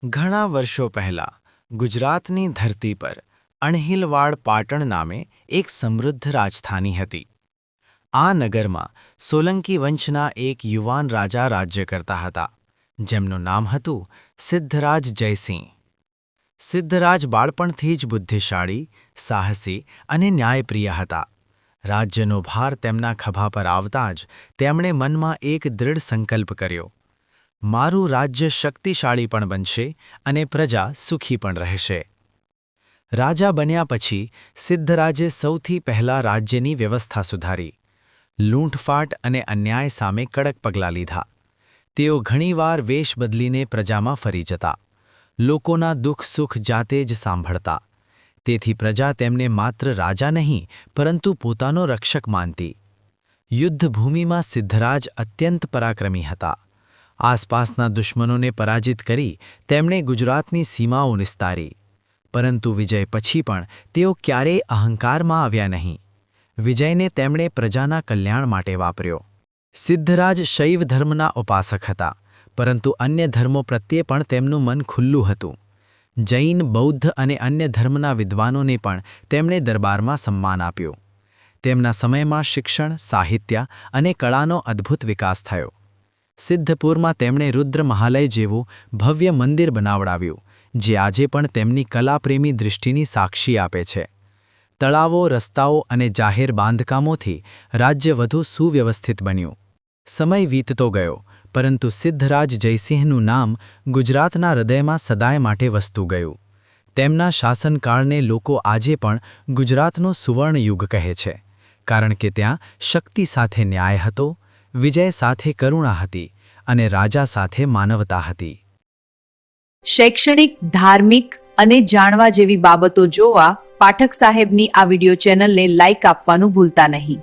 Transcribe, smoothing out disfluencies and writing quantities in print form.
ઘણા વર્ષો પહેલા ગુજરાતની ધરતી પર અણહિલવાડ પાટણ નામે એક સમૃદ્ધ રાજધાની હતી. આ નગરમાં સોલંકી વંશના એક યુવાન રાજા રાજ્ય કરતા હતા, જેમનું નામ હતું સિદ્ધરાજ જયસિંહ. સિદ્ધરાજ બાળપણથી જ બુદ્ધિશાળી, સાહસી અને ન્યાયપ્રિય હતા. રાજ્યનો ભાર તેમના ખભા પર આવતાં જ તેમણે મનમાં એક દૃઢ સંકલ્પ કર્યો: મારું રાજ્ય શક્તિશાળી પણ બનશે અને પ્રજા સુખી પણ રહેશે. રાજા બન્યા પછી સિદ્ધરાજે સૌથી પહેલા રાજ્યની વ્યવસ્થા સુધારી. લૂંટફાટ અને અન્યાય સામે કડક પગલાં લીધા. તેઓ ઘણીવાર વેશ બદલીને પ્રજામાં ફરી જતા, લોકોના દુઃખ સુખ જાતે જ સાંભળતા. તેથી પ્રજા તેમને માત્ર રાજા નહીં પરંતુ પોતાનો રક્ષક માનતી. યુદ્ધભૂમિમાં સિદ્ધરાજ અત્યંત પરાક્રમી હતા. આસપાસના દુશ્મનોને પરાજિત કરી તેમણે ગુજરાતની સીમાઓ વિસ્તારી. પરંતુ વિજય પછી પણ તેઓ ક્યારેય અહંકારમાં આવ્યા નહીં. વિજયને તેમણે પ્રજાના કલ્યાણ માટે વાપર્યો. સિદ્ધરાજ શૈવ ધર્મના ઉપાસક હતા, પરંતુ અન્ય ધર્મો પ્રત્યે પણ તેમનું મન ખુલ્લું હતું. જૈન, બૌદ્ધ અને અન્ય ધર્મના વિદ્વાનોને પણ તેમણે દરબારમાં સન્માન આપ્યું. તેમના સમયમાં શિક્ષણ, સાહિત્ય અને કળાનો અદ્ભુત વિકાસ થયો. સિદ્ધપુરમાં તેમણે રુદ્ર મહાલય જેવું ભવ્ય મંદિર બનાવડાવ્યું, જે આજે પણ તેમની કલાપ્રેમી દૃષ્ટિની સાક્ષી આપે છે. તળાવો, રસ્તાઓ અને જાહેર બાંધકામોથી રાજ્ય વધુ સુવ્યવસ્થિત બન્યું. સમય વીતતો ગયો, પરંતુ સિદ્ધરાજ જયસિંહનું નામ ગુજરાતના હૃદયમાં સદાય માટે વસતું ગયું. તેમના શાસનકાળને લોકો આજે પણ ગુજરાતનો સુવર્ણ યુગ કહે છે, કારણ કે ત્યાં શક્તિ સાથે ન્યાય હતો, વિજય સાથે કરુણા હતી અને રાજા સાથે માનવતા હતી. શૈક્ષણિક, ધાર્મિક અને જાણવા જેવી બાબતો જોવા પાઠક સાહેબની આ વિડિયો ચેનલને લાઇક આપવાનું ભૂલતા નહીં.